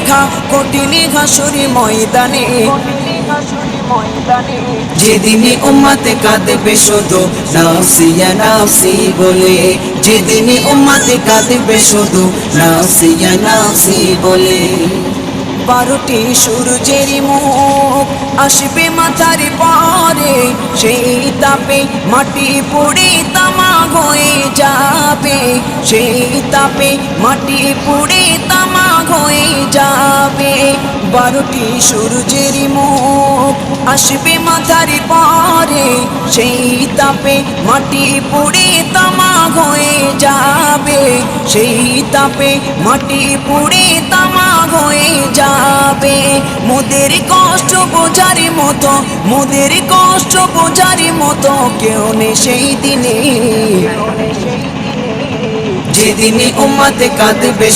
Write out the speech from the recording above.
দেখা কঠিন হাসুরি ময়দানে, যেদিনে উম্মতে কাঁদবে শুধু নাফসি ইয়া নাফসি বলে, যেদিনে উম্মতে কাঁদবে শুধু নাফসি ইয়া নাফসি বলে। 12টি সূর্যের মুখ আসবে মাথার পরে, সেই তাপে মাটি পুড়ে তামা হয়ে যাবে, সেই তাপে মাটি পুড়ে তামা হয়ে যাবে। 12টি সূর্যের মুখ আসবে মাথার পরে, সেই তাপে মাটি পুড়ে তামা হয়ে যাবে, সেই তাপে মাটি পুড়ে তামা হয়ে যাবে। মোদের কষ্ট বোঝার মতো, মোদের কষ্ট বোঝার মতো কেউ নেই সেই দিনে, যেদিনে উম্মতে কাঁদবে।